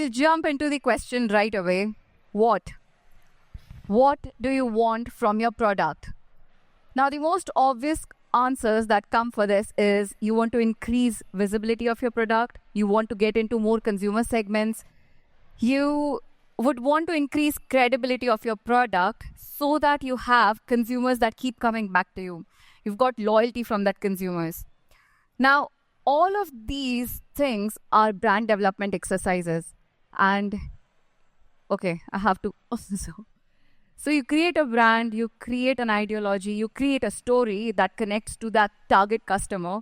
we'll jump into the question right away. What? What do you want from your product? Now, the most obvious answers that come for this is you want to increase visibility of your product, you want to get into more consumer segments, you would want to increase credibility of your product so that you have consumers that keep coming back to you. You've got loyalty from that consumers. Now, all of these things are brand development exercises. And okay, I have to So you create a brand, you create an ideology, you create a story that connects to that target customer.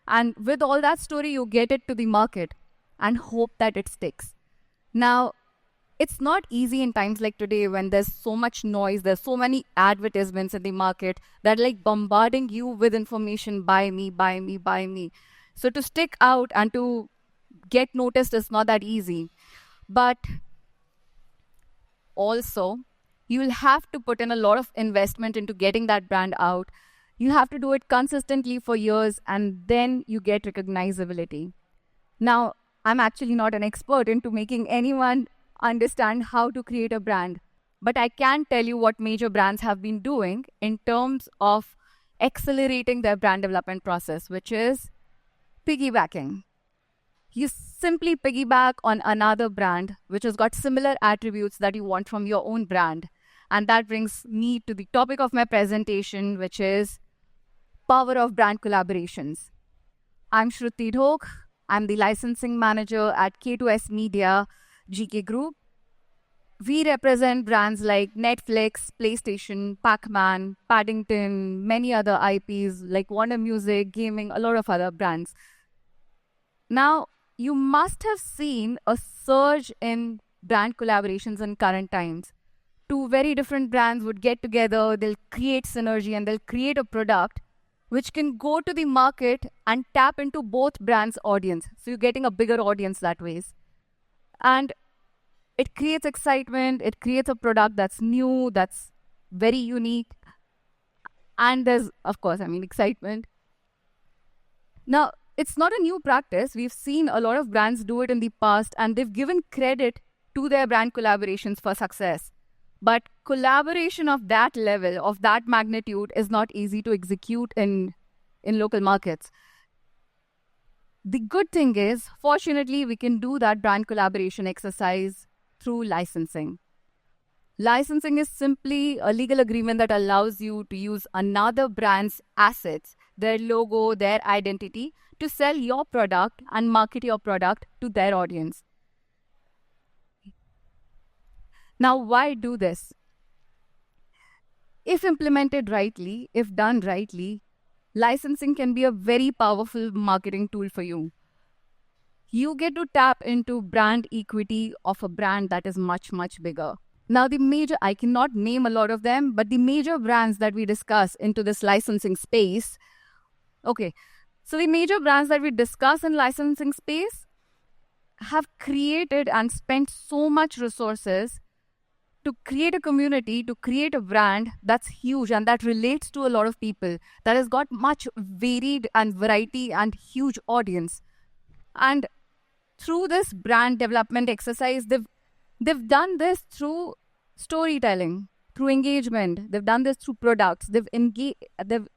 And with all that story, you get it to the market and hope that it sticks. Now, it's not easy in times like today when there's so much noise, there's so many advertisements in the market that like bombarding you with information, buy me, buy me, buy me. So to stick out and to get noticed is not that easy. But also, you will have to put in a lot of investment into getting that brand out. You have to do it consistently for years and then you get recognizability. Now, I'm actually not an expert into making anyone understand how to create a brand, but I can tell you what major brands have been doing in terms of accelerating their brand development process, which is piggybacking. You simply piggyback on another brand which has got similar attributes that you want from your own brand. And that brings me to the topic of my presentation, which is power of brand collaborations. I'm Shruti Dhok. I'm the licensing manager at K2S Media GK Group. We represent brands like Netflix, PlayStation, Pac-Man, Paddington, many other IPs like Warner Music, gaming, a lot of other brands. Now, you must have seen a surge in brand collaborations in current times. Two very different brands would get together, they'll create synergy and they'll create a product which can go to the market and tap into both brands' audience. So you're getting a bigger audience that way. And it creates excitement, it creates a product that's new, that's very unique. And there's, of course, excitement. Now, it's not a new practice. We've seen a lot of brands do it in the past and they've given credit to their brand collaborations for success. But collaboration of that level, of that magnitude is not easy to execute in local markets. The good thing is, fortunately, we can do that brand collaboration exercise through licensing. Licensing is simply a legal agreement that allows you to use another brand's assets, their logo, their identity, to sell your product and market your product to their audience. Now, why do this? If implemented rightly, if done rightly, licensing can be a very powerful marketing tool for you. You get to tap into brand equity of a brand that is much, much bigger. Now, I cannot name a lot of them, but the major brands that we discuss into this licensing space. Okay, so the major brands that we discuss in licensing space have created and spent so much resources to create a community, to create a brand that's huge and that relates to a lot of people, that has got much varied and variety and huge audience. And through this brand development exercise, they've done this through storytelling, through engagement. They've done this through products. They've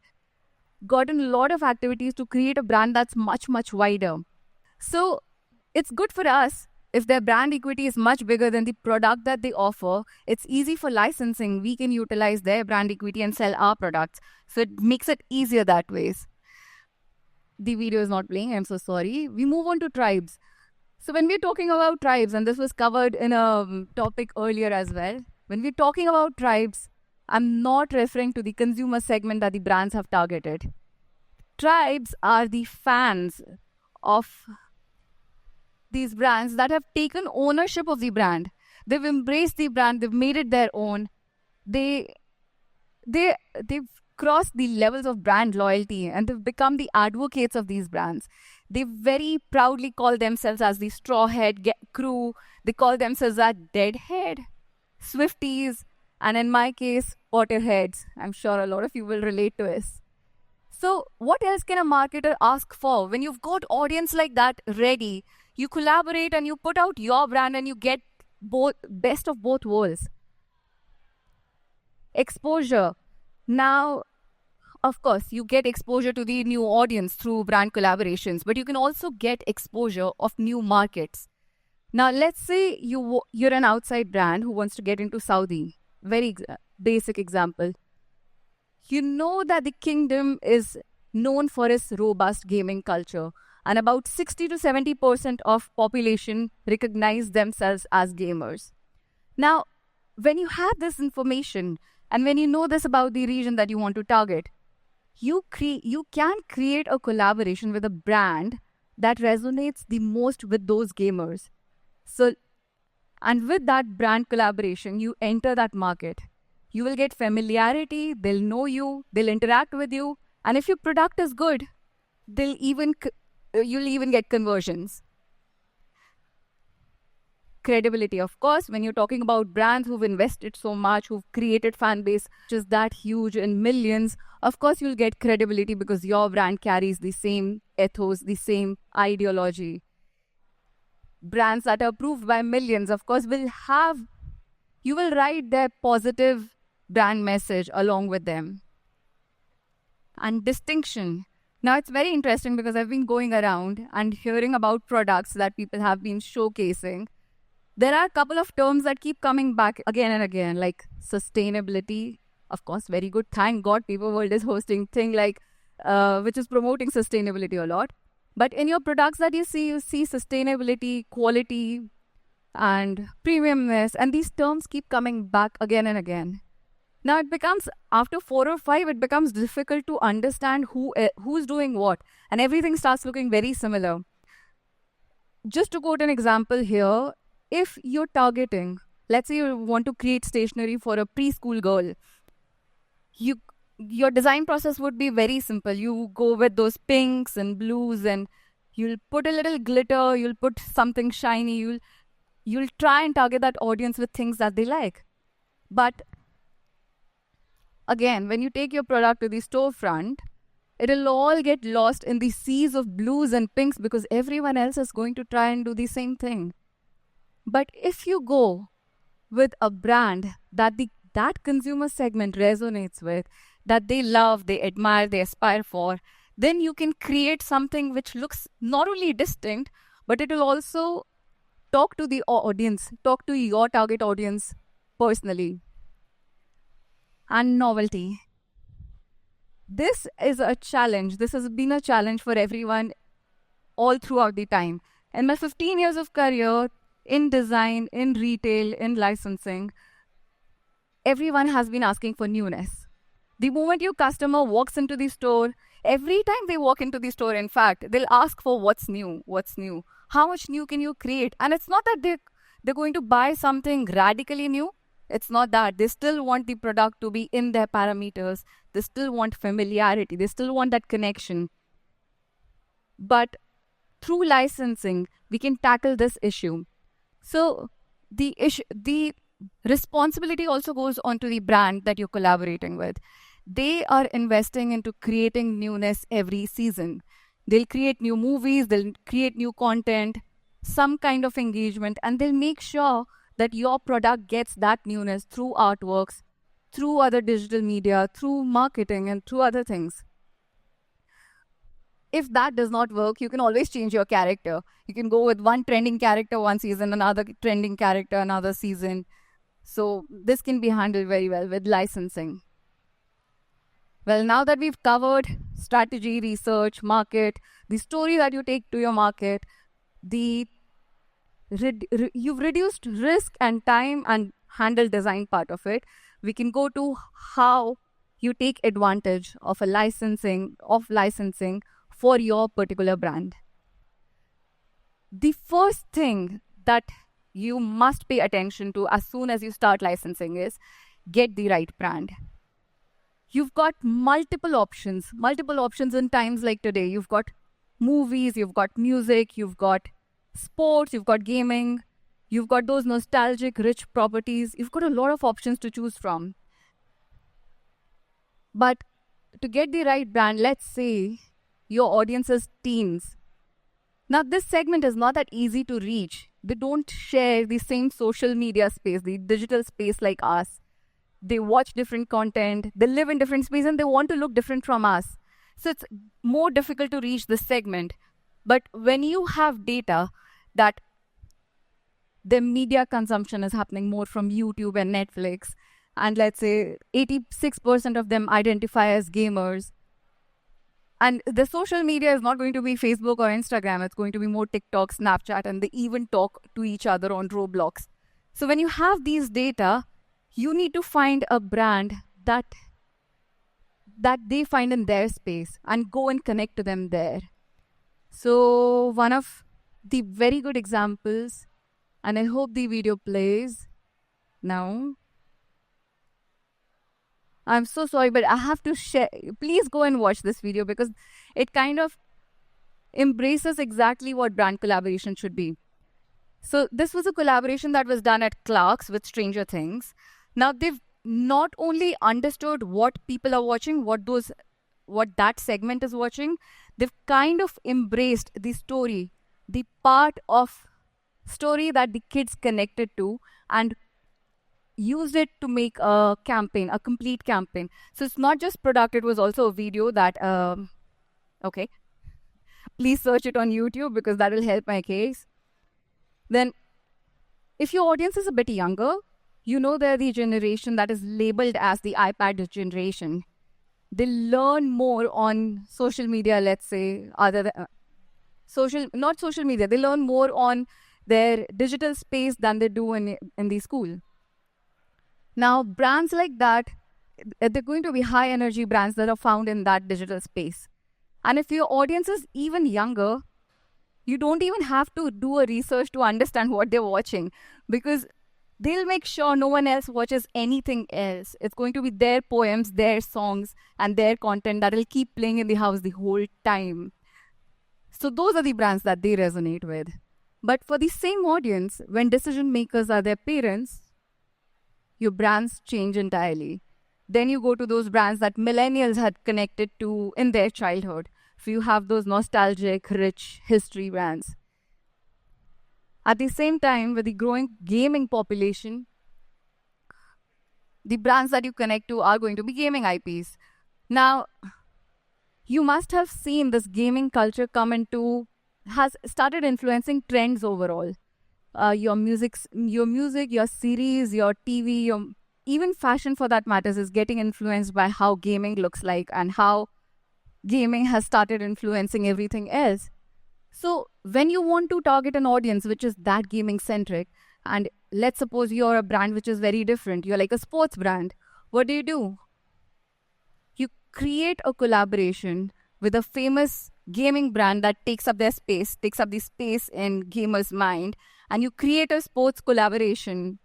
gotten a lot of activities to create a brand that's much, much wider. So it's good for us. If their brand equity is much bigger than the product that they offer, it's easy for licensing. We can utilize their brand equity and sell our products. So it makes it easier that way. The video is not playing. I'm so sorry. We move on to tribes. So when we're talking about tribes, and this was covered in a topic earlier as well, when we're talking about tribes, I'm not referring to the consumer segment that the brands have targeted. Tribes are the fans of these brands that have taken ownership of the brand. They've embraced the brand. They've made it their own. They've crossed the levels of brand loyalty and they've become the advocates of these brands. They very proudly call themselves as the Straw Hat crew. They call themselves as Deadhead, Swifties, and in my case, Potterheads. I'm sure a lot of you will relate to this. So what else can a marketer ask for when you've got audience like that ready? You collaborate and you put out your brand and you get both best of both worlds. Exposure. Now, of course, you get exposure to the new audience through brand collaborations, but you can also get exposure of new markets. Now, let's say you're an outside brand who wants to get into Saudi. Very basic example. You know that the kingdom is known for its robust gaming culture, and about 60 to 70% of population recognize themselves as gamers. Now, when you have this information and when you know this about the region that you want to target, you can create a collaboration with a brand that resonates the most with those gamers. So, and with that brand collaboration, you enter that market. You will get familiarity, they'll know you, they'll interact with you, and if your product is good, you'll even get conversions. Credibility, of course, when you're talking about brands who've invested so much, who've created fan base which is that huge in millions, of course you'll get credibility because your brand carries the same ethos, the same ideology. Brands that are approved by millions, of course, you will write their positive brand message along with them. And distinction. Now, it's very interesting because I've been going around and hearing about products that people have been showcasing. There are a couple of terms that keep coming back again and again, like sustainability. Of course, very good. Thank God Paperworld is hosting thing which is promoting sustainability a lot. But in your products that you see sustainability, quality, and premiumness, and these terms keep coming back again and again. Now it becomes, after 4 or 5, it becomes difficult to understand who's doing what, and everything starts looking very similar. Just to quote an example here, if you're targeting, let's say you want to create stationery for a preschool girl, your design process would be very simple. You go with those pinks and blues and you'll put a little glitter, you'll put something shiny, you'll try and target that audience with things that they like. But again, when you take your product to the storefront, it'll all get lost in the seas of blues and pinks because everyone else is going to try and do the same thing. But if you go with a brand that that consumer segment resonates with, that they love, they admire, they aspire for, then you can create something which looks not only distinct, but it will also talk to the audience, talk to your target audience personally. And novelty. This is a challenge. This has been a challenge for everyone all throughout the time. In my 15 years of career, in design, in retail, in licensing, everyone has been asking for newness. The moment your customer walks into the store, every time they walk into the store, in fact, they'll ask for what's new, how much new can you create? And it's not that they're going to buy something radically new. It's not that. They still want the product to be in their parameters. They still want familiarity. They still want that connection. But through licensing, we can tackle this issue. So the responsibility also goes onto the brand that you're collaborating with. They are investing into creating newness every season. They'll create new movies, they'll create new content, some kind of engagement, and they'll make sure that your product gets that newness through artworks, through other digital media, through marketing, and through other things. If that does not work, you can always change your character. You can go with one trending character one season, another trending character another season. So this can be handled very well with licensing. Well, now that we've covered strategy, research, market, the story that you take to your market, you've reduced risk and time and handle design part of it. We can go to how you take advantage of licensing for your particular brand. The first thing that you must pay attention to as soon as you start licensing is get the right brand. You've got multiple options in times like today. You've got movies, you've got music, you've got sports, you've got gaming, you've got those nostalgic, rich properties. You've got a lot of options to choose from. But to get the right brand, let's say your audience is teens. Now, this segment is not that easy to reach. They don't share the same social media space, the digital space like us. They watch different content, they live in different space, and they want to look different from us. So it's more difficult to reach this segment. But when you have data that the media consumption is happening more from YouTube and Netflix, and let's say 86% of them identify as gamers, and the social media is not going to be Facebook or Instagram, it's going to be more TikTok, Snapchat, and they even talk to each other on Roblox. So when you have these data, you need to find a brand that they find in their space and go and connect to them there. So one of the very good examples, and I hope the video plays now. I'm so sorry, but I have to share. Please go and watch this video because it kind of embraces exactly what brand collaboration should be. So this was a collaboration that was done at Clark's with Stranger Things. Now they've not only understood what people are watching, what that segment is watching, they've kind of embraced the story, the part of story that the kids connected to, and used it to make a campaign, a complete campaign. So it's not just product, it was also a video that, okay, please search it on YouTube because that will help my case. Then if your audience is a bit younger, you know they're the generation that is labeled as the iPad generation. They learn more on social media, let's say, other than not social media, they learn more on their digital space than they do in the school. Now, brands like that, they're going to be high energy brands that are found in that digital space. And if your audience is even younger, you don't even have to do a research to understand what they're watching because they'll make sure no one else watches anything else. It's going to be their poems, their songs, and their content that will keep playing in the house the whole time. So those are the brands that they resonate with. But for the same audience, when decision makers are their parents, your brands change entirely. Then you go to those brands that millennials had connected to in their childhood. So you have those nostalgic, rich history brands. At the same time, with the growing gaming population, the brands that you connect to are going to be gaming IPs. Now, you must have seen this gaming culture has started influencing trends overall. Your music, your series, your TV, even fashion for that matters is getting influenced by how gaming looks like and how gaming has started influencing everything else. So when you want to target an audience which is that gaming centric, and let's suppose you're a brand which is very different, you're like a sports brand, what do? You create a collaboration with a famous gaming brand that takes up the space in gamers' mind, and you create a sports collaboration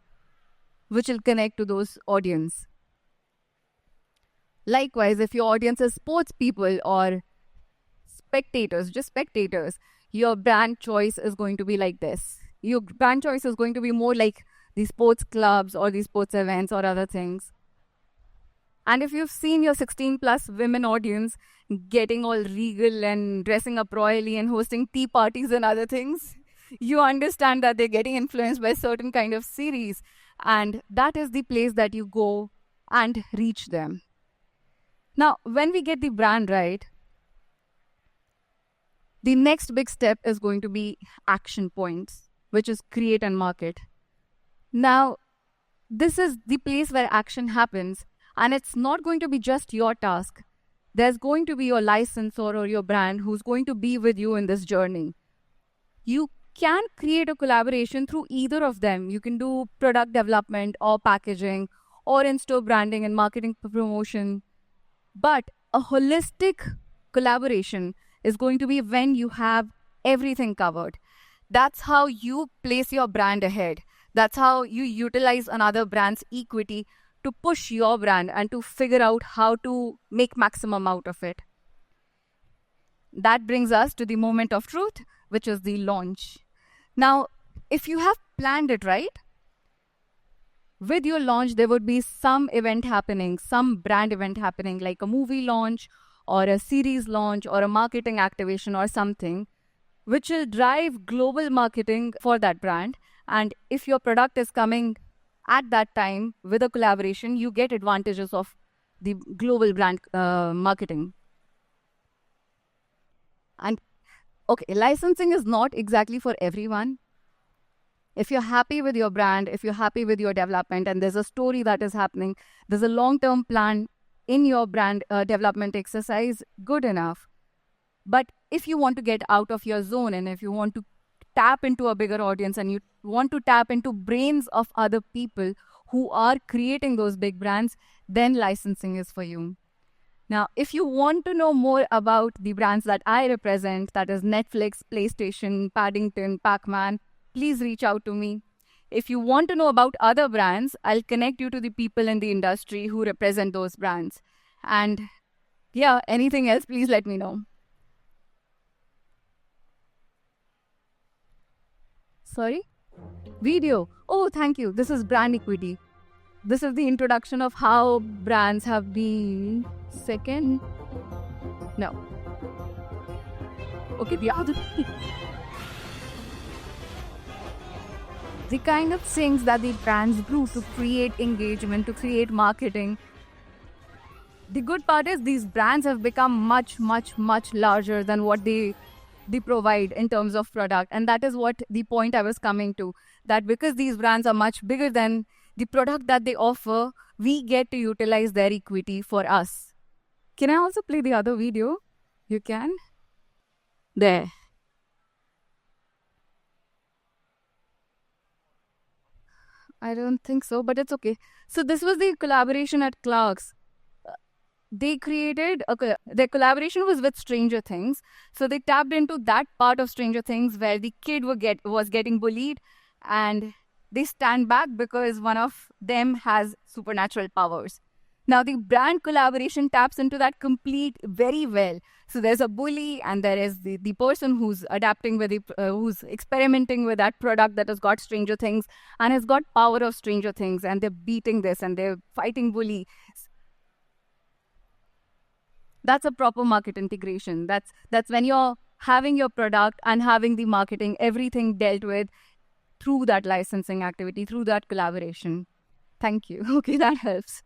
which will connect to those audience. Likewise, if your audience is sports people or just spectators, your brand choice is going to be like this. Your brand choice is going to be more like the sports clubs or the sports events or other things. And if you've seen your 16 plus women audience getting all regal and dressing up royally and hosting tea parties and other things, you understand that they're getting influenced by certain kind of series. And that is the place that you go and reach them. Now, when we get the brand right, the next big step is going to be action points, which is create and market. Now, this is the place where action happens, and it's not going to be just your task. There's going to be your licensor or your brand who's going to be with you in this journey. You can create a collaboration through either of them. You can do product development or packaging or in-store branding and marketing promotion. But a holistic collaboration is going to be when you have everything covered. That's how you place your brand ahead. That's how you utilize another brand's equity to push your brand and to figure out how to make maximum out of it. That brings us to the moment of truth, which is the launch. Now, if you have planned it right, with your launch, there would be some event happening, some brand event happening, like a movie launch or a series launch or a marketing activation or something. which will drive global marketing for that brand. And if your product is coming at that time with a collaboration, you get advantages of the global brand marketing. And okay, licensing is not exactly for everyone. If you're happy with your brand, if you're happy with your development, and there's a story that is happening, there's a long-term plan in your brand development exercise, good enough. But if you want to get out of your zone, and if you want to tap into a bigger audience, and you want to tap into brains of other people who are creating those big brands, then licensing is for you. Now, if you want to know more about the brands that I represent, that is Netflix, PlayStation, Paddington, Pac-Man, please reach out to me. If you want to know about other brands, I'll connect you to the people in the industry who represent those brands. And yeah, anything else, please let me know. Sorry? Video. Oh, thank you. This is brand equity. This is the introduction of how brands have been second. No. Okay, the other. The kind of things that the brands do to create engagement, to create marketing. The good part is these brands have become much, much, much larger than what they provide in terms of product. And that is what the point I was coming to. That because these brands are much bigger than the product that they offer, we get to utilize their equity for us. Can I also play the other video? You can? There. I don't think so, but it's okay. So this was the collaboration at Clark's. They created their collaboration was with Stranger Things. So they tapped into that part of Stranger Things where the kid was getting bullied, and they stand back because one of them has supernatural powers. Now the brand collaboration taps into that complete very well. So there's a bully, and there is the person who's adapting with who's experimenting with that product that has got Stranger Things and has got power of Stranger Things, and they're beating this and they're fighting bully. That's a proper market integration. That's when you're having your product and having the marketing, everything dealt with through that licensing activity, through that collaboration. Thank you. Okay, that helps.